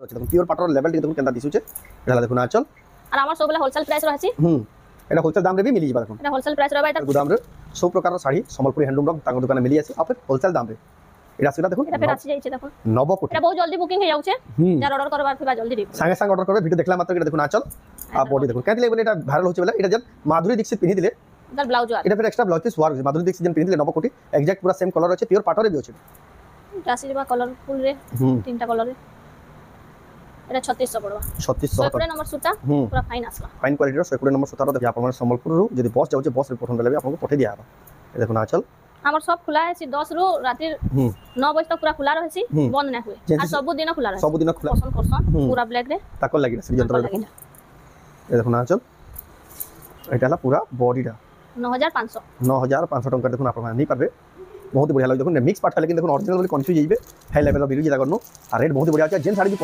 দেখুন pure পাটর level দেখুন কেনতা দিশুছে এটা দেখুন আচল আর আমার সবগুলা হোলসেল প্রাইস রয়েছে এটা হোলসেল দাম রে भी मिली ଯିବା দেখুন এটা হোলসেল প্রাইস রবা এটা গুদাম রে সব প্রকার শাড়ি সম্বলপুরি হ্যান্ডলুম র তাଙ୍କ দোকানে মিলি আছে আপে হোলসেল দাম রে এটা সেটা দেখুন এটা ফের আসি যাইছে দেখুন নব কোটি এটা বহুত জলদি বুকিং হয়ে যাচ্ছে যার অর্ডার করবার থিবা জলদি দিব সাঙ্গে সাঙ্গে অর্ডার করবে ভিডিও দেখলা মাত্র এটা দেখুন আচল আর বডি দেখুন কেন দিলে এটা ভাইরাল হচ্ছে বলে এটা যেন মাধুরী দীক্ষিত পিনি দিলে তার ব্লাউজ আর এটা ফের extra blouse piece work Madhuri Dixit যেন পিনি দিলে নব কোটি এক্সাক্ট পুরা সেম কলর আছে পিওর পাটরে भी আছে এটা আসি যাবা কালারফুল রে তিনটা কালারে এটা 3600 পড়বা 3600 120 নম্বর সুতা পুরা ফাইন আসলা ফাইন কোয়ালিটির 120 নম্বর সুতার দেখি আপনার সম্বলপুর রু যদি বস যাচ্ছে বস রে পছন্দ লাগবে আপনাকে পঠে দিয়া হবে এই দেখুন আচল আমার সব খোলা আছে 10 রু রাতে 9 বজে তক পুরা খোলা রহেছি বন্ধ না হুয়ে আর সব দিন খোলা রহে সব দিন খোলা পছন্দ করছন পুরা ব্ল্যাক রে তাকল লাগি সে যন্ত্র দেখুন এই দেখুন আচল এটা হলা পুরা বডিটা 9500 টাকা দেখুন আপনারা नहीं পারবে बहुत ही बढ़िया लगे देखो मिक्स पार्ट लेकिन देखो ओरिजिनल बोली कंफ्यूज जाइबे हाई लेवल वीडियो जेटा करनो और रेट बहुत ही बढ़िया আছে जेन साड़ी भी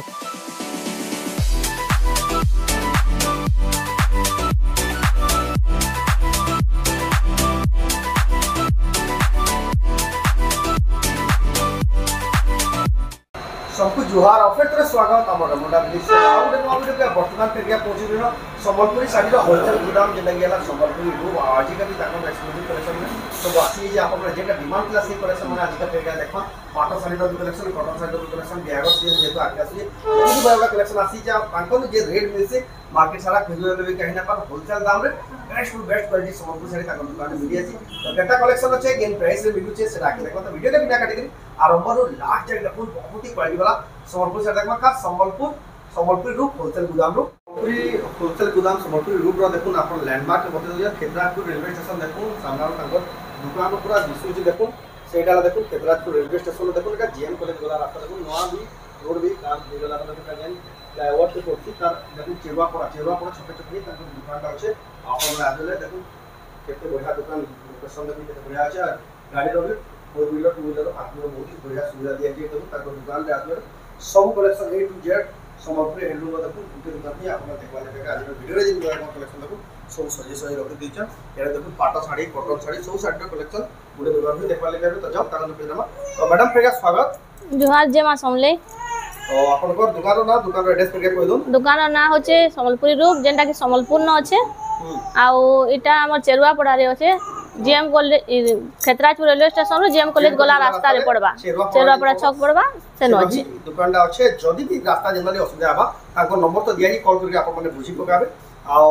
सबको जुहार ऑफर तरह स्वागत हमर मोडा बिलिस आउट नो वीडियो के वर्तमान पेरिया पहुंची दिनो संबलपुरी साड़ी रो होलसेल गोदाम जे लगेला संबलपुरी रूप आज का भी ताको एक्सक्लूसिव कलेक्शन में तो बाकी जे आपन जेटा डिमांड क्लास से कलेक्शन माने आज का पेरिया देखा पाटो साड़ी रो कलेक्शन कॉटन साड़ी रो कलेक्शन बिहार से जेतो आकाशी बहुत बड़ा कलेक्शन आसी जा ताको जे रेट मिलसे मार्केट सारा खुजले भी कहीं ना पर होलसेल दाम रे बेस्ट क्वालिटी संबलपुरी साड़ी ताको दुकान में मिली अछि तो केटा कलेक्शन আছে गेन प्राइस रे मिलु छे सेटा के देखो तो वीडियो के बिना काटी आरंभ रो लास्ट तक देखो बहुत ही क्वालिटी वाला संबलपुर से देखमा का संबलपुर रूप होलसेल गोदाम रो पूरी होलसेल गोदाम संबलपुर रूप रो देखुन अपन लैंडमार्क बते दिया खेतराजपुर रेलवे स्टेशन देखुन सामना रो तांगर दुकान पूरा दिसु जे देखुन सेडाला देखुन खेतराजपुर रेलवे स्टेशन देखुन का जीएम कॉलेज वाला रास्ता देखुन नवा भी रोड भी काम देला देखुन का जेन फ्लाईओवर से पड़ती तार देखुन चेवा पड़ा छोटे छोटे तांगर दुकान दा আছে अपन आजले देखुन केते बढ़िया दुकान लोकेशन देखुन केते बढ़िया আছে गाड़ी रो भी 4 व्हीलर 2 व्हीलर आपको बहुत ही बढ़िया सुविधा दिया जे देखुन तांगर दुकान रे आजले सब collection A to Z Sambalpur handloom देखो उनके दुकान ही आपन देखवा लेबे आज वीडियो रे जिन कलेक्शन देखो सब सजे सजे रखि दिछन एरा देखो पाटा साड़ी कॉटन साड़ी सब साड़ी कलेक्शन गुडे दुकान ही देखवा लेबे तो जाओ ताकन पेजमा तो मैडम फेगा स्वागत जोहार जे मा समले तो आपन को दुकान रो ना दुकान रो एड्रेस पे कह दो दुकान रो ना होचे संबलपुरी रूप जेंटा कि संबलपुर न होचे आउ इटा हमर चेरुआ पड़ा रे होचे GM college Khetrajpur railway station रो जीएम कॉलेज गोला रास्ता रे पड़बा चेरुआ पड़ा छक पड़बा से न अछि दुकान दा अछि जदी भी रास्ता जनरली असुविधा आबा ताको नंबर तो दिया ही कॉल करके आपन माने बुझी पकाबे आउ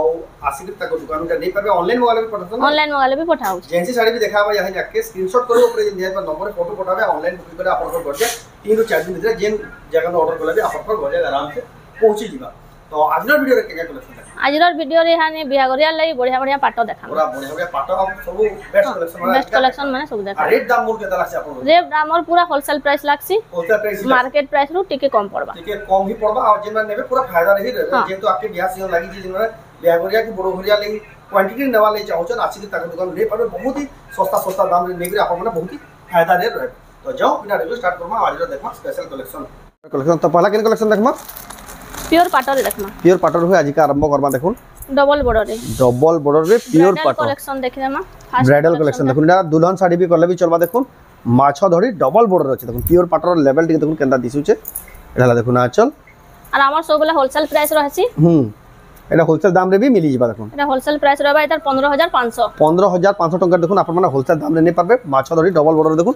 आसी के ताको दुकान का नहीं पाबे ऑनलाइन मंगाले भी पड़त ऑनलाइन मंगाले भी पठाउ जेंसी साड़ी भी देखाबा यही जाके स्क्रीनशॉट करो ऊपर दिया पर नंबर फोटो पठाबे ऑनलाइन बुकिंग करे आपन घर जे 3 ରୁ 4 दिन भीतर जेन जगह में ऑर्डर करले भी आपन घर आराम से पहुंची जीवा तो आजर वीडियो रे के कलेक्शन आजर वीडियो रे हाने बिहागरिया लई बढ़िया बढ़िया पाटो देखा पूरा बढ़िया पाटो हम सब बेस्ट कलेक्शन माने सब देखा रेट दाम मोर के दला से आपन रेट दाम मोर पूरा होलसेल प्राइस लागसी होलसेल प्राइस मार्केट प्राइस रो टिके कम पड़बा टिके कम ही पड़बा और जेन नेबे पूरा फायदा रही जेतो आपके बियाह सीजन लागी जे जेन बिहागरिया की बड़ो घरिया लई क्वांटिटी नेवा लई चाहछन आसी के ताक दुकान ले पाबे बहुत ही सस्ता दाम रे नेगरे आपन माने बहुत ही फायदा रे रहे तो जाओ बिना रिव्यू स्टार्ट करमा आज रो देखमा स्पेशल कलेक्शन तो पहला केन कलेक्शन देखमा प्योर पाटो रे देखमा प्योर पाटो हुए आज का आरंभ करबा देखुन डबल बॉर्डर रे प्योर पाटो कलेक्शन देखिदेमा ब्राइडल कलेक्शन देखुन ना दुल्हन साड़ी भी करले भी चलबा देखुन माछो धड़ी डबल बॉर्डर अछि देखुन प्योर पाटो लेवल टी देखुन केनदा दिसुचे एला देखुन आचल और हमर सबले होलसेल प्राइस रहछि एटा होलसेल दाम रे भी मिली जिबा देखुन एटा होलसेल प्राइस रहबा एतर 15500 टका देखुन आपन माने होलसेल दाम रे नै पाबे माछो धड़ी डबल बॉर्डर देखुन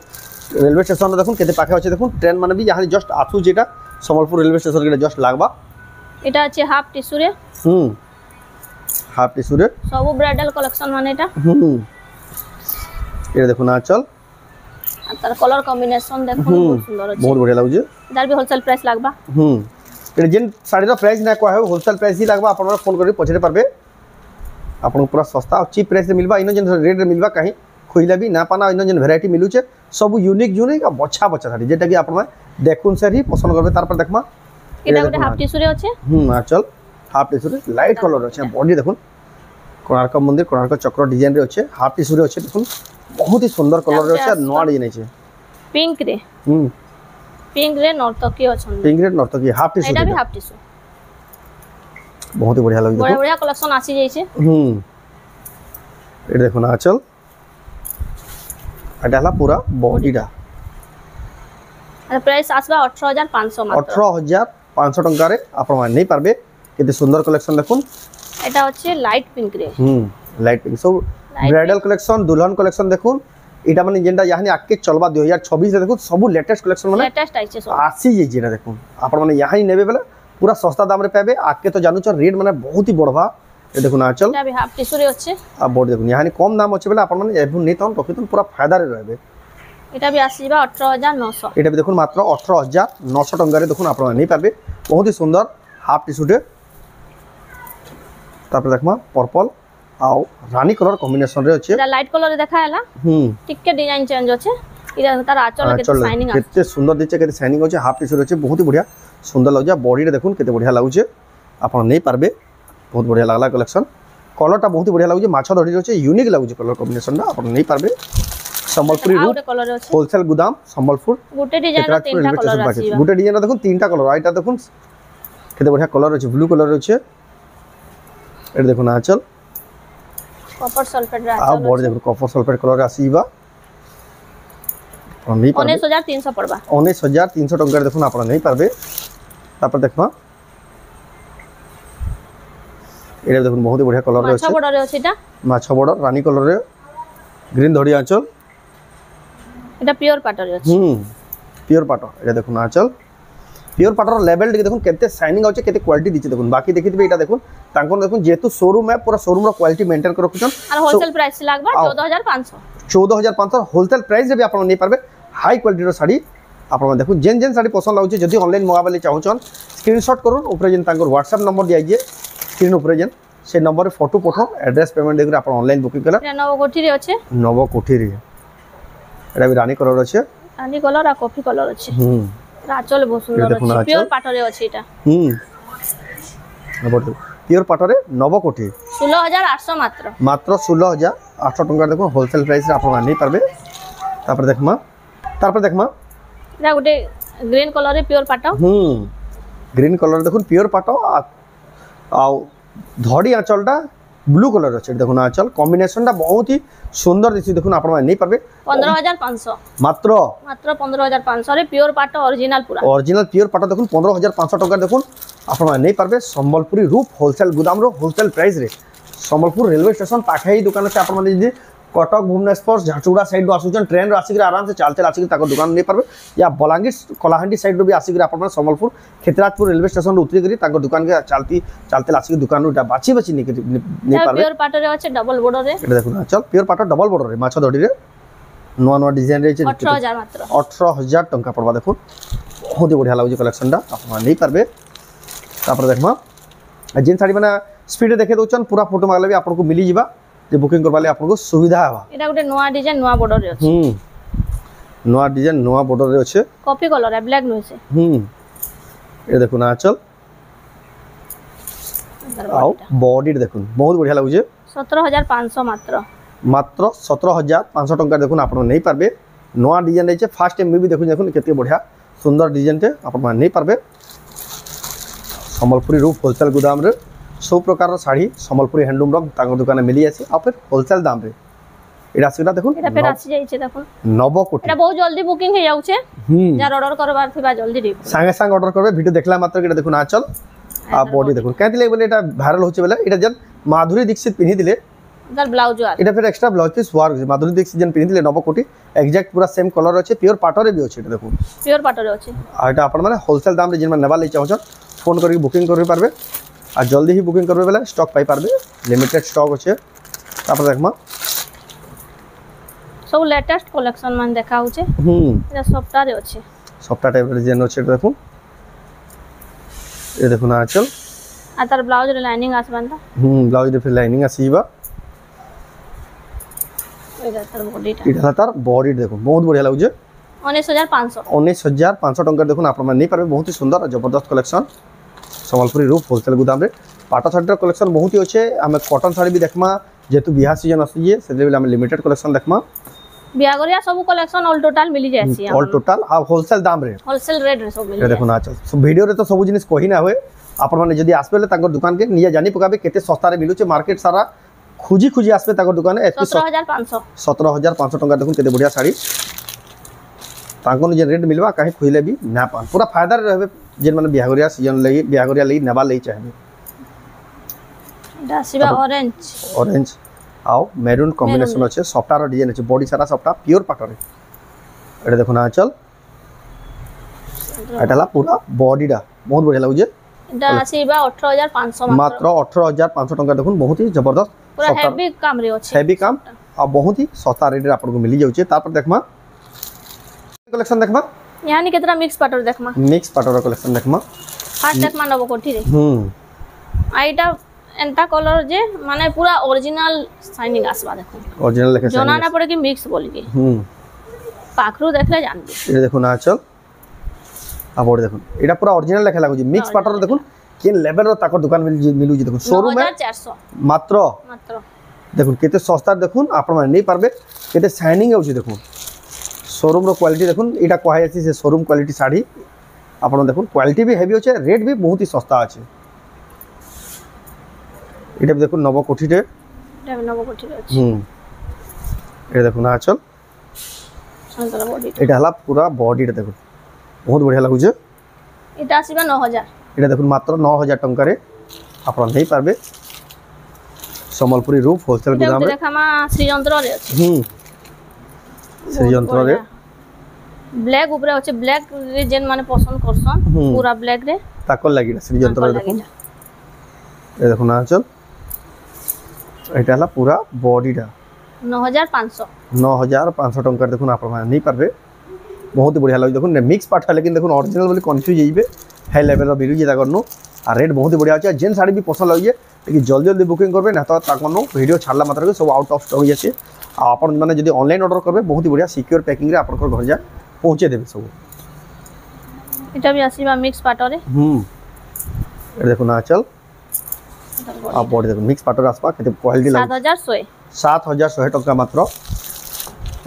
रेलवे स्टेशन रे देखुन केते पाखे अछि देखुन ट्रेन माने भी यहां जस्ट आसु जेटा संबलपुर रेलवे स्टेशन के जस्ट लागबा एटा अछि हाफ टिश्यू रे हाफ टिश्यू रे सब ब्राइडल कलेक्शन माने एटा ये देखुन आचल तार कलर कॉम्बिनेशन देखुन बहुत सुंदर अछि बहुत बढ़िया लागु तार भी होलसेल प्राइस लागबा ए जेन साड़ी रो प्राइस ना कहै होलसेल प्राइस ही लागबा अपन फोन करि पछरे परबे अपन पूरा सस्ता और चीप प्राइस रे मिलबा इनो जेन रेट रे मिलबा काहे खोइला भी ना पाना इनो जेन वैरायटी मिलु छे सब यूनिक आ बच्छा साड़ी जेटा कि अपन देखुन से ही पसंद करबे तार पर देखमा एटा गोटे हाफ टिश्यू रे अछि आचल हाफ टिश्यू रे लाइट कलर अछि बॉडी देखुन कोणार्क मंदिर कोणार्क चक्र डिजाइन रे अछि हाफ टिश्यू रे अछि देखुन बहुत ही सुंदर कलर रे अछि नोआ डिजाइन अछि पिंक रे नर्तकी अछन पिंक रे नर्तकी हाफ टिश्यू एटा भी हाफ टिश्यू बहुत ही बढ़िया लगे बढ़िया कलेक्शन आसी जाई छे ए देखुन आचल एटा पूरा बॉडीटा प्राइस आसबा 18500 मात्र 18500 500 टंका रे आपण माने नहीं पारबे केते सुंदर कलेक्शन देखुन এটা হচ্ছে লাইট পিঙ্ক রে लाइट पिंक सब ब्राइडल कलेक्शन दुल्हन कलेक्शन देखुन इटा माने जेंटा यानी आके चलबा 2026 रे देखुन सब लेटेस्ट कलेक्शन माने लेटेस्ट आइছে सब आसी जे जेटा देखुन आपण माने यहां ही नेबे बेला पूरा सस्ता दाम रे पाबे आके तो जानू छ रेट माने बहुत ही बढ़वा ए देखुन आंचल এটা হাফ টিস্যু রে আছে आ बोर्ड देखुन यहां कम दाम अछि बेला आपण माने एभु नै तन रखितन पूरा फायदा रे रहबे এটা भी আসিবা 18900 এটা भी देखुन मात्र 18900 टंका रे देखुन आपण माने नै पाबे बहुत ही सुंदर हाफ टिश्यू डे तापर देखमा पर्पल आउ रानी कलर कॉम्बिनेशन रे अछि এটা লাইট कलर रे देखा हैला टिके डिजाइन चेंज আছে এটা তার আঁচল কেতে শাইনিং আছে केते सुंदर दिचे केते शाइनिंग होचे हाफ टिश्यू होचे बहुत ही बढ़िया सुंदर लागजा बॉडी रे देखुन केते बढ़िया लागुचे आपण नै पारबे बहुत बढ़िया लागला कलेक्शन कलरटा बहुत ही बढ़िया लागुचे माछा धड़ी होचे यूनिक लागुचे कलर कॉम्बिनेशन ना आपण नै पारबे संबलपुरी रूप कलर रे আছে होलसेल गोदाम संबलपुर गोटे डिजाइन रो तीनटा कलर আছে गोटे डिजाइन देखुन तीनटा कलर आइटा देखुन केते बढ़िया कलर होचे ब्लू कलर होचे एटा देखुन आंचल कॉपर सल्फेट रे आ আছে बॉडी देखुन कॉपर सल्फेट कलर आसीबा 19300 पड़बा 19300 टंका देखुन आपण नै पारबे तापर देखमा एटा देखुन बहुत ही बढ़िया कलर रे माछा बॉर्डर रे আছে এটা माछा बॉर्डर रानी कलर रे ग्रीन धड़ी आंचल এটা পিওর পাটর রে আছে प्योर पाटो एटा देखुन आंचल प्योर पाटर लेवल देखुन केते शाइनिंग होचे केते क्वालिटी दिचे देखुन बाकी देखितबे एटा देखुन तांकोन देखुन जेतु शोरूम है पूरा शोरूम रो क्वालिटी मेंटेन कर रखुछन और होलसेल प्राइस लागबा 14500 14500 होलसेल प्राइस रे भी आपण नै पारबे हाई क्वालिटी रो साड़ी आपण देखुन जेन जेन साड़ी पसंद लाउचे जदी ऑनलाइन मंगाबले चाहउछन स्क्रीनशॉट करूँ ऊपर जेन तांकर व्हाट्सएप नंबर दिया जे स्क्रीन ऊपर जेन से नंबर रे फोटो पठो एड्रेस पेमेंट देकर आपण ऑनलाइन बुकिंग कला এটা নবকোঠি রে আছে नवकोठी रे एटा भी रानी कलर আছে রানী কলর আর কফি কলর আছে রাচল বহুত সুন্দর দেখুন আছে আঁচল। পিওর পাটরে আছে এটা प्योर पाटर नवकोठी 16800 मात्र मात्र 16800 टंका देखो होलसेल प्राइस रे आपण नै पारबे तापर देखमा এটা গোটে গ্রিন কলর রে পিওর পাট ग्रीन कलर देखो प्योर पाट आ धड़ी आंचलटा ब्लू कलर अच्छे देखो आंचल कॉम्बिनेशनटा बहुत ही सुंदर दिसि देखो आपण नै पारबे 15500 मात्र 15500 रे पियोर पाट ओरिजिनल पूरा ओरिजिनल प्योर पाट देखो 15500 टंका देखो आपण नै पारबे संबलपुरी रूप होलसेल गोदाम रो होलसेल प्राइस रे संबलपुर रेलवे स्टेशन पाखे ही दुकान से आपण जदी कटक भुवनेश्वर झारसुगुड़ा साइड रो आसुचन ट्रेन रो आसिक आराम से चलते आसिक ताको दुकान नै पारबे या बलांगीर कलाहांडी साइड रो भी आसिक आपण संबलपुर खेतराजपुर रेलवे स्टेशन रो उतरी करी ताको दुकान के चलते आसिक दुकान रो बाची नै पारबे पियोर पाट रे আছে डबल बॉर्डर रे एटा देखो चल प्योर पाट डबल बॉर्डर रे माछा धड़ी रे नवा नवा डिजाइन रे 18000 मात्र 18000 टंका पड़वा देखो बहुत ही बढ़िया लागुची कलेक्शन टा आपण नै पारबे तापर देखमा जेन साड़ी माने स्पीड देखे दोचन पूरा फोटो मागले भी आपन को मिली जिबा जे बुकिंग करबाले आपन को सुविधा हवा এটা গোটে নয়া ডিজাইন নয়া বর্ডর রে আছে नवा डिजाइन नवा बॉर्डर रे আছে কফি কলর রে ব্ল্যাক নইছে ए देखो ना चल आओ बॉडी देखो बहुत बढ़िया लागुचे 17500 मात्र मात्र 17500 टंका देखो आपन नै पारबे नवा डिजाइन रे फर्स्ट टाइम भी देखो केते बढ़िया सुंदर डिजाइन टे आपन नै पारबे संबलपुरी रूप होलसेल गोदाम रे सब प्रकार साड़ी संबलपुरी हैंडलूम रो तांको दुकान मिली आसी आ फिर होलसेल दाम रे एटा सिटा देखो এটা ফের আসি যাইছে দেখুন नवकोठी এটা বহুত জলদি বুকিং হই যাউছে যার অর্ডার করবার থিবা জলদি দিব संगे संग ऑर्डर करबे वीडियो देखला मात्र के देखो आंचल आ बॉडी देखो कहतिले बोले एटा वायरल होचे बेला एटा जन माधुरी दीक्षित पिनि दिले যার ব্লাউজ আর एटा फिर एक्स्ट्रा ब्लाउज पीस वार माधुरी दीक्षित जन पिनि दिले नवकोठी एग्जैक्ट पूरा सेम कलर अछि प्योर पाटरे भी अछि एटा देखो পিওর পাটরে আছে आ एटा अपन माने होलसेल दाम रे जिन नेबा ले चाहछन फोन करके बुकिंग करबे पारबे आ जल्दी ही बुकिंग करबे बेला स्टॉक पाई पारबे लिमिटेड स्टॉक अछि तापर देखमा सब लेटेस्ट कलेक्शन मान देखा होचे এটা সবটা রে আছে सप्ताह टाइप डिजाइन अछि देखो ए देखो ना आंचल আর তার ব্লাউজ রে লাইনিং আসবান্তা ब्लाउज रे फिर लाइनिंग आसीबा এটা তার বডিটা इटा तार बॉडी देखो बहुत बढ़िया लागुचे 19500 19500 टंका देखो आपण नै पारबे बहुत ही सुंदर और जबरदस्त कलेक्शन संबलपुरी रूप होलसेल गोदाम रे पाटा साड़ी कलेक्शन बहुत ही अच्छे आम कॉटन साड़ी भी देखमा जेतु बिहा सीजन आसी से आम लिमिटेड कलेक्शन देखमा बियागरिया सब कलेक्शन ऑल टोटल मिली जायसी ऑल टोटल आ होलसेल दाम रे होलसेल रेट रे सब मिली देखो ना चल वीडियो रे तो सब जिनिस कहि ना होय आपण माने जदी आसबेले ताकर दुकान के निया जानी पकाबे केते सस्ता रे मिलुचे मार्केट सारा खुजी खुजी आसबे ताकर दुकान 17500 टंका देखो केते बढ़िया साड़ी तांको जे रेट मिलबा काहे खोइले भी ना पान पूरा फायदा रे रहबे जेन माने बिहागरिया सीजन लगी बिहागरिया लगी नेबा लगी चाहे এটা আসিবা অরেঞ্জ ऑरेंज आओ मेरून कॉम्बिनेशन अच्छे सफ्टार डिजाइन अच्छे बॉडी सारा सफ्टा प्योर पाटर एटा देखो ना चल एटा ला पूरा बॉडीटा बहुत बढ़िया लागुजे এটা আসিবা 18500 मात्र 18500 टंका देखो बहुत ही जबरदस्त पूरा हेवी काम रे ଅଛି हेवी काम आ बहुत ही सस्ता रेट रे आपन को मिली जाउचे तापर देखमा कलेक्शन देखमा यानी केतरा मिक्स पाटर देखमा मिक्स पाटर कलेक्शन देखमा फास्ट देखमा नबो कोठी रे आइटा एंता कलर जे माने पूरा ओरिजिनल शाइनिंग आसबा देखो ओरिजिनल लेके जोना ना पड़े कि मिक्स बोल के पाखरू देखले जानबे ये देखो ना चल अब और देखो एटा पूरा ओरिजिनल लेके लागु मिक्स पाटर देखो केन लेवल रो ताकर दुकान मिलु देखो शोरूम में 9400 मात्र देखो केते सस्ता देखो आपण माने नहीं पारबे केते शाइनिंग होउची देखो शोरूम रो क्वालिटी देखो एटा कोहा जासी से शोरूम क्वालिटी साड़ी आपण देखो क्वालिटी भी हेवी होचे रेट भी बहुत ही सस्ता আছে এটা দেখুন নব কোঠিতে এটা নব কোঠিতে আছে এটা দেখুন আচল সুন্দর বডি এটা হলা পুরা বডিটা দেখুন বহুত বঢ়িয়া লাগুছে এটা আসিবা 9000 এটা দেখুন মাত্র 9000 টঙ্কারে আপনারা নেই পারবে সম্বলপুরি রূপ হোলসেল গোদাম রে দেখামা শ্রীযন্ত্র রে আছে শ্রীযন্ত্র রে ব্ল্যাক উপরে আছে ব্ল্যাক রে যেন মানে পছন্দ করছন পুরা ব্ল্যাক রে তাকল লাগিলা শ্রীযন্ত্র রে দেখুন এই দেখুন আচল এটা হলা পুরা বডিটা 9500 टंका देखो आप नहीं पारे बहुत ही बढ़िया लगे देखो मिक्स पार्ट है लेकिन देखो ओरिजिनल बोली कन्फ्यूज होइबे हाई लेवल रो बिरुजी ताकरनु आ रेट बहुत ही बढ़िया अछि जेन साड़ी भी पसंद लगे लेकिन जल्दी जल्दी बुकिंग करबे ना तो ताकरनु वीडियो छाड़ला मात्र सब आउट ऑफ स्टॉक जाचे आपन माने जदी ऑनलाइन ऑर्डर करबे बहुत ही बढ़िया सिक्योर पैकिंग रे आपन घर जा पहुंचे देबे सब এটা भी आसीबा मिक्स पार्ट रे ए देखो ना चल आप बॉडी देखो मिक्स पाटर आसपा केते क्वालिटी लागु 7100 टका मात्र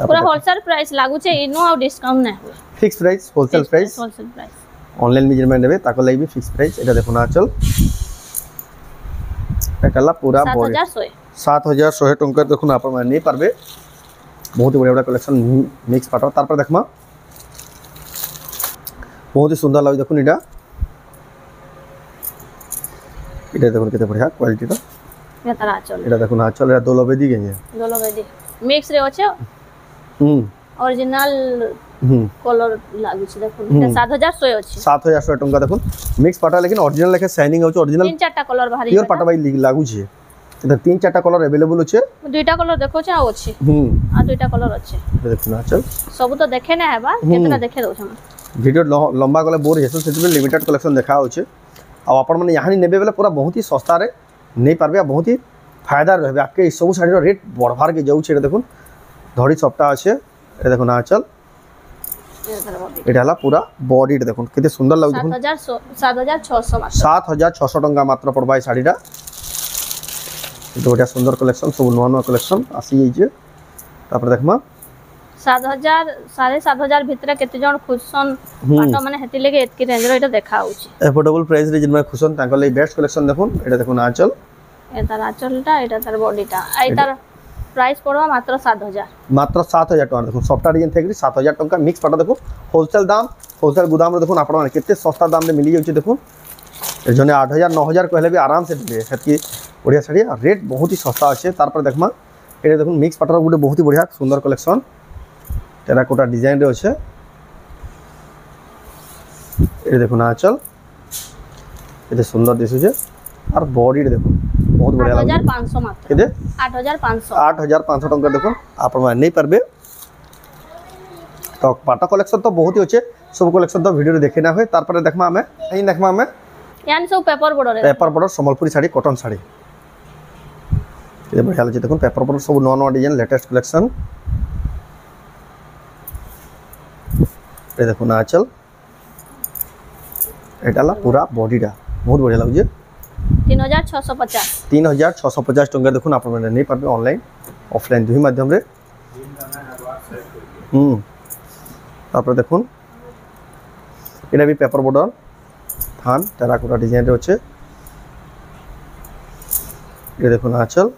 पूरा होलसेल प्राइस लागु छे इनो आ डिस्काउंट नै fix price wholesale price online measurement देबे ताको लागि भी फिक्स प्राइस एटा देखो ना चल एटाला पूरा बॉडी 7100 टका देखो ना आपण माने नै पारबे बहुत ही बढ़िया कलेक्शन मिक्स पाटर तार पर देखमा बहुत ही सुंदर लाग देखो इटा এটা দেখুন কত বড়িয়া কোয়ালিটি র এটা আচল এটা দেখুন আচল এটা দোলবেদি গেছে দোলবেদি মিক্স রে আছে অরিজিনাল কলর লাগুছে দেখুন এটা 7100 আছে 7100 টঙ্কা দেখুন মিক্স পাটা লেকিন অরিজিনাল লেখা শাইনিং আছে অরিজিনাল তিন চারটা কলর ভারি পিওর পাটা বাই লাগুছে এটা তিন চারটা কলর अवेलेबल আছে দুইটা কলর দেখোছে আর আছে আর দুইটা কলর আছে এটা দেখুন আচল সব তো দেখে না হেবা কেতনা দেখে দউছ हम ভিডিও লম্বা গলে বোর হেসো সেটি লিমিটেড কালেকশন দেখা আছে आ आपण मैंने यहाँ नेबे बेले पूरा बहुत ही सस्ता रे नहीं पारबे बहुत ही फायदा रहे आपके सब साड़ी रेट बढ़वार के जाऊँ देखुन धड़ी सप्ताह अच्छे ये देखो ना चल ये पूरा बॉडी देखो कितने सुंदर लगे 7600 टंका मात्र पड़वा शाड़ीटा बढ़िया सुंदर कलेक्शन सब नुआ नुआ कलेक्शन आसी जाइए देखमा 7000 7500 भितर केते जण खुसन पाटो माने हेति लेके एतकी रेंज रो एटा देखा होची एफोर्डेबल प्राइस रे जिनमे खुसन ताको ले बेस्ट कलेक्शन देखुन एटा देखुन आंचल एटा आंचलटा एटा तार बॉडीटा आइतार प्राइस पड़वा मात्र 7000 टका देखुन सॉफ्टवेयर डिजाइन थेकरी 7000 टका मिक्स पाटा देखो होलसेल दाम होलसेल गोदाम रे देखुन आपण माने केते सस्ता दाम रे मिली जाउची देखुन जने 8000 9000 कहले भी आराम से देबे हेतकी बढ़िया साड़ी रेट बहुत ही सस्ता আছে तारपर देखमा एटा देखुन मिक्स पाटा गुटे बहुत ही बढ़िया सुंदर कलेक्शन टेराकोटा डिजाइन रे আছে ये देखो ना चल ये सुंदर दिसुजे और बॉडी रे देखो बहुत बढ़िया लागे 8500 मात्र केदे 8500 टका देखो आप नहीं पारबे तो पाटा कलेक्शन तो बहुत ही अच्छे सब कलेक्शन तो वीडियो रे देखे ना होय तार पर देखमा हमें यही देखमा हमें यानी सब paper border Sambalpuri sari cotton sari ये बढ़िया लागे देखो पेपर बॉर्डर सब नवा नवा डिजाइन लेटेस्ट कलेक्शन ये देखो ना चल एटाला पूरा बॉडीटा बहुत बढ़िया लागे 3650 टंका देखो आप नहीं पारबे ऑनलाइन ऑफलाइन दुही माध्यम रे तापर देखुन एटा भी पेपर बॉर्डर थान टेराकोटा डिजाइन रे होचे ये देखो ना चल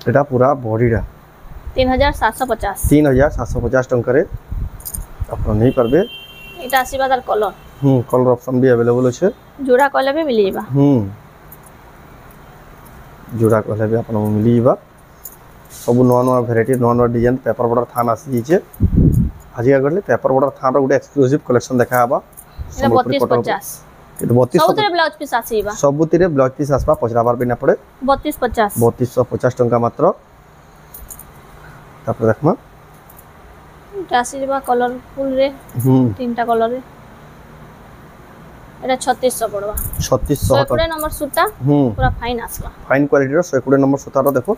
एटा पूरा बॉडीटा 3750 टंका रे आप नहीं पारबे এটা আসিবা তার কলর कलर ऑप्शन भी अवेलेबल আছে जोड़ा कले भी मिल जाइबा जोड़ा कहले भी आपन मिलीबा सब नवा नवा भेराइटी नवा नवा डिजाइन पेपर बॉर्डर थान आसी जे आज का करले पेपर बॉर्डर थान रो गुटे एक्सक्लूसिव कलेक्शन देखाबा এটা 3250 কিন্তু 32 ସବୁଥିରେ ବ୍ଲାଉଜ ପିସ୍ ଆସିବା ସବୁତିରେ ବ୍ଲାଉଜ ପିସ୍ आसबा पचराबार भी ना पड़े 3250 3250 टंका मात्र तापर देखमा এটা আসিবা কলরফুল রে তিনটা কলর রে এটা 3600 পড়বা 3600 120 नंबर सूता पूरा फाइन आसबा फाइन क्वालिटी रो 120 नंबर सूता रो देखो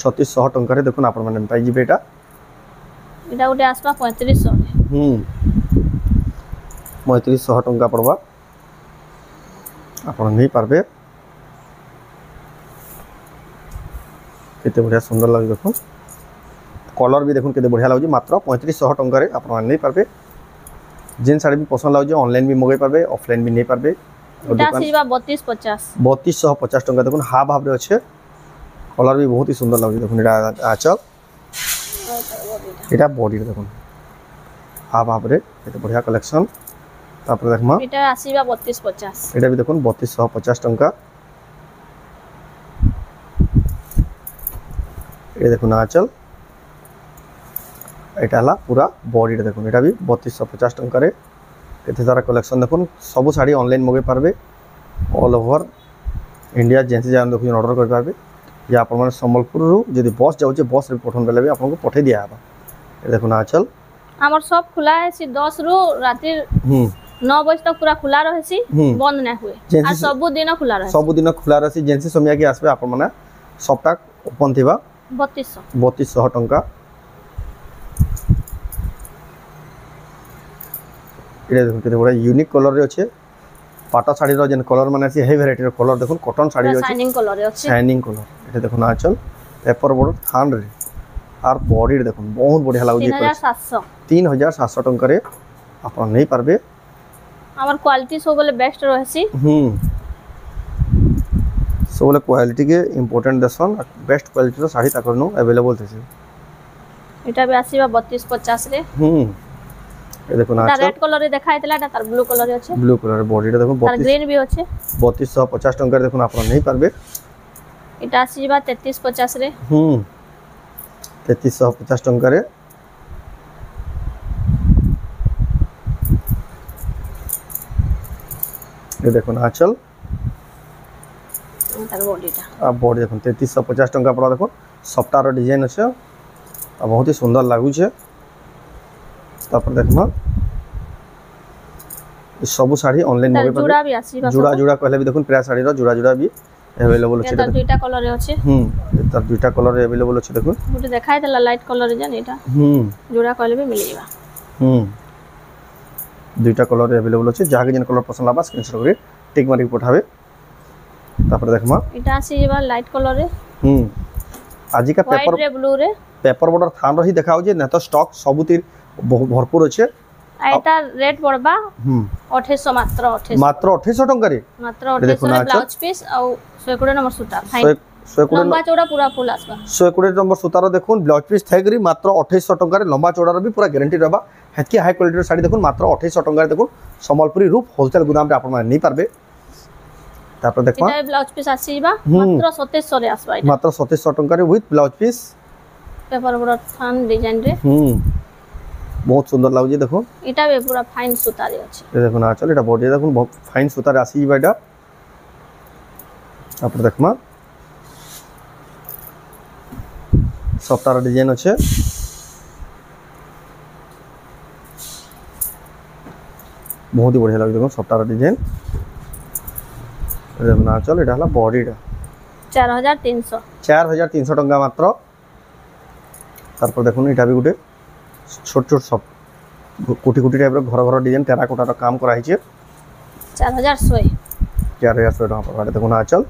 3600 टंका रे देखो आपण माने पाई जिबे এটা উঠে আসবা 3500 রে 3500 टंका पड़वा आपण नहीं पारबे केते बढ़िया सुंदर लाग देखो कलर भी देखो केते बढ़िया लाग मात्र 3500 टंका रे आपण नहीं पारबे जिन साड़ी भी पसंद लाग ऑनलाइन भी मंगाई पारबे ऑफलाइन भी नहीं पारबे এটা আসিবা 3250 3250 टंका देखो हाफ हाफ रे अच्छे कलर भी बहुत ही सुंदर लाग देखो एटा आचल एटा बॉडी देखो हाफ हाफ रे केते बढ़िया कलेक्शन तापर देखमा এটা আসিবা 3250 এটা भी দেখুন 3250 टंका ये देखुन आंचल এটা হলা पूरा बॉडी देखुन এটা भी 3250 टंका रे केते सारा कलेक्शन देखुन सब साड़ी ऑनलाइन मगे पारबे ऑल ओवर इंडिया जेंस जान देखुन ऑर्डर कर पारबे या अपन माने संबलपुर रु जदी बस जाउ जे बस रे पठन बेले भी आपन को पठे दिया आबा ये देखुन आंचल हमर सब खुला है सी 10 रु राती 9 बजे तक पूरा खुला रहसी बंद ना हुए आ सब दिन खुला रहसी सब दिन खुला रहसी जेंसी समय के आसबे आपन माने सबटा ओपन थिबा 3200 टंका ये देखो केते बड़ा यूनिक कलर रे अछि पाटा साड़ी रो जन कलर माने अछि हे वैरायटी रो कलर देखो कॉटन साड़ी रो अछि शाइनिंग कलर रे अछि शाइनिंग कलर एटा देखो ना चल पेपर बोर्ड थान रे आर बॉडी रे देखो बहुत बढ़िया लागु 3700 टंका रे आपन नहीं पारबे हमर क्वालिटी सब बोले बेस्ट रहसी सब बोले क्वालिटी के इंपोर्टेंट दसन बेस्ट क्वालिटी रो साड़ी ताकर नो अवेलेबल थेसी एटा भी आसीबा 3250 रे ये देखो ना रेड कलर रे देखाइतला एटा तार ब्लू कलर रे अछि ब्लू कलर बॉडी रे देखो तार ग्रीन भी अछि 3250 टंका रे देखो आपन नहीं पारबे एटा आसीबा 3350 रे 3350 टंका रे ये देखो ना आंचल तार बॉडीटा आ बॉडी देखो 3350 टंका पड़ा देखो सफ्टार डिजाइन আছে आ बहुत ही सुंदर लागु छे तापर देखमा सब साड़ी ऑनलाइन मगे पर जुड़ा भी आसीबा जुड़ा जुड़ा कहले भी देखो प्रिया साड़ी रो जुड़ा जुड़ा भी अवेलेबल আছে तार दुईटा कलर रे अछि तार दुईटा कलर रे अवेलेबल আছে देखो गुटे देखाइतला लाइट कलर रे जन एटा जुड़ा कहले भी मिल जाबा दुईटा कलर रे अवेलेबल আছে जाके जन कलर पसंद आबा स्क्रीनशॉट करे टिक मारी पठावे तापर देखमा एटा आसीबा लाइट कलर रे आज का पेपर रे ब्लू रे पेपर बॉर्डर थान रही देखाउ जे न तो स्टॉक सबुतिर भरपूर আছে एटा रेट पड़बा 2800 मात्र 2800 टंका रे मात्र 2800 ब्लाउज पीस आ 120 नंबर सूता फाइन लंबा चौड़ा पूरा फुल आसबा 120 नंबर सूतार देखुन ब्लाउज पीस थाइकरी मात्र 2800 टंका रे लंबा चौड़ा रो भी पूरा गारंटी रहबा हेतकी हाई क्वालिटी रो साड़ी देखुन मात्र 2800 टंका रे देखुन संबलपुरी रूप होलसेल गोदाम रे आपन नहीं पारबे तापर देखमा एटा ब्लाउज पीस आसीबा मात्र 2700 रे आसबा मात्र 2700 टंका रे with blouse piece paper border थान डिजाइन रे बहुत सुंदर लागु जे देखो एटा भी पूरा फाइन सूता रे अछि ये देखो ना चल एटा बॉडी देखो बहुत फाइन सूता रे आसी बाटा तापर देखमा सफ्टार डिजाइन আছে बहुत ही बढ़िया लागे देखो सफ्टार डिजाइन देखो ना चल एटा हला बॉडीटा 4300 टंका मात्र तापर देखो एटा भी गुटे छोट छोट सब कोटी कोटी टाइप रो घर घर डिजाइन टेराकोटा रो काम करा हिचे 4100 टका पर देखो ना चल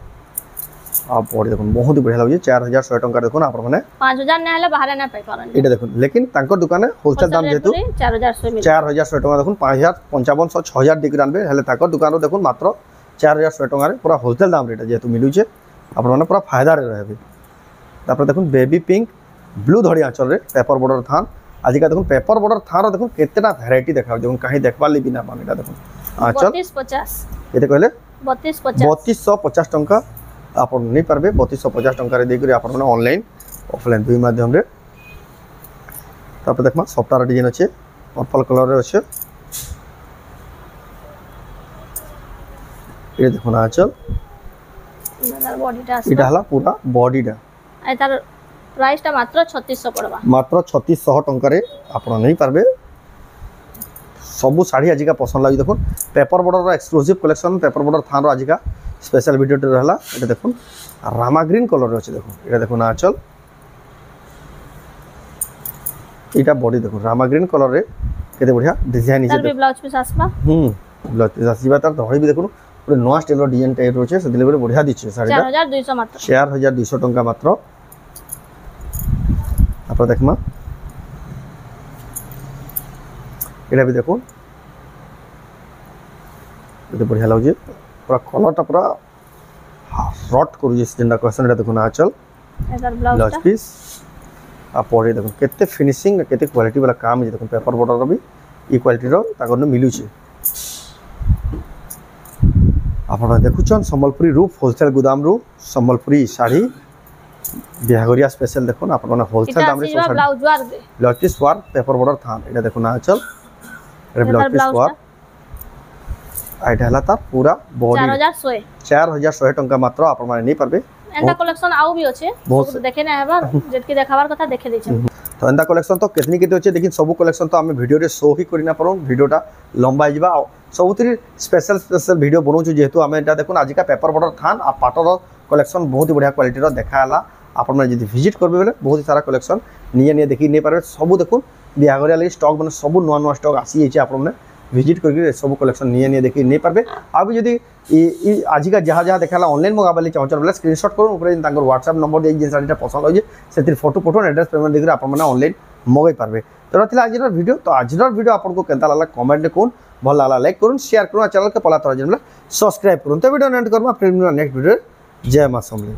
आप बॉडी देखो बहुत ही बढ़िया लागे 4100 टका देखो ना आपण माने 5000 ना हले बाहर ना पाई पारन एटा देखो लेकिन तांको दुकान होलसेल दाम जेतु 4100 मिल 4100 टका देखो 5000 5500 6000 डिग्री आनबे हले ताको दुकान रो देखो मात्र 4100 टका रे पूरा होलसेल दाम रेट जेतु मिलु छे आपण माने पूरा फायदा रे रहबे तापर देखो बेबी पिंक ब्लू धड़ी आंचल रे पेपर बॉर्डर थान आजिका देखो पेपर बॉर्डर थार देखो केतेटा वैरायटी देखा देखो कहीं देखबार ली बिना पानी देखो आंचल 3250 केते कहले 3250 3250 टंका आपण नहीं पारबे 3250 टंका रे देकरी आपण माने ऑनलाइन ऑफलाइन दुई माध्यम रे तापर देखमा सफ्टार डिजाइन अच्छे पर्पल कलर रे अच्छे ये देखो ना आंचल तार बॉडीटा इटा हला पूरा बॉडीटा आई तार प्राइसटा मात्र 3600 पड़बा मात्र 3600 टंका रे आपण नहीं पारबे सबु साड़ी आजिका पसंद लगी देखो paper border exclusive collection paper border थान आजिका स्पेशल वीडियो टे रहला एटा देखो रामा ग्रीन कलर अच्छे देखो एटा देखो ना आंचल इटा बॉडी देखो रामा ग्रीन कलर रे केते बढ़िया डिजाइन तार भी ब्लाउज पीस आसबा ब्लाउज पीस आसीबा तार धड़ी भी देखो पूरे नवा स्टाइल डिजाइन टाइप रोचे से दिले बढ़िया दिछे साड़ी 4200 मात्र 4200 टंका मात्र आप देखमा एटा भी देखो ये बढ़िया लगे पूरा कलरटा पूरा रट करू जेंडा क्वेश्चन एटा देखो ना आंचल तार ब्लाउज ब्लाउज पीस आ पड़े देखो केते फिनिशिंग केते क्वालिटी वाला काम है देखो पेपर बॉर्डर भी ई क्वालिटी रो ताकर मिलू छे आपण देखुछन संबलपुरी रूप होलसेल गोदाम रू संबलपुरी साड़ी बिहागरिया स्पेशल देखो ना आपण होलसेल दाम रे इटा ब्लाउज वार दे ब्लाउज पीस वार पेपर बॉर्डर थान एटा देखो ना आंचल रे ब्लाउज पीस वार आइटा हला ता पूरा बॉडी 4100 टंका मात्र आपण माने नहीं पारबे एंता कलेक्शन आउ भी अछि सब देखे ना हेबा जेतकी देखाबार कथा देखे दै छै तो एंता कलेक्शन तो केतनी केते अछि लेकिन सब कलेक्शन तो आमे वीडियो रे शो ही करिना परो वीडियोटा लंबा हिबा सबुतरी स्पेशल वीडियो बनौ छु जेहेतु आमे एटा देखुन आजिका पेपर बॉर्डर थान आ पाटर कलेक्शन बहुत ही बढ़िया क्वालिटी रो देखाला आपण माने जदी विजिट करबे बेले बहुत ही सारा कलेक्शन निये देखि नै पारबे सब देखुन बिहागरिया लागि स्टॉक माने सब नवा स्टॉक आसी छै आपण माने विजिट करके सब कलेक्शन निये देखि नहीं पारबे आ भी जदी आजिका जहाँ जहाँ देखाला ऑनलाइन मंगाबाली चाहछन बोले स्क्रीनशॉट करू ऊपर तांकर व्हाट्सएप नंबर दे जे साडीटा पसंद होजे सेतिर फोटो एड्रेस पेमेंट देखि आपण माने ऑनलाइन मगाई पारबे तो रथिला आजिर वीडियो तो आजिर वीडियो आपन को केनता लागला कमेंट कोन भल लागला लाइक करूँ शेयर करूँ चैनल के पला तर सब्सक्राइब करूँ तो वीडियो एंड करबा फिर नेक्स्ट वीडियो जय मां समले।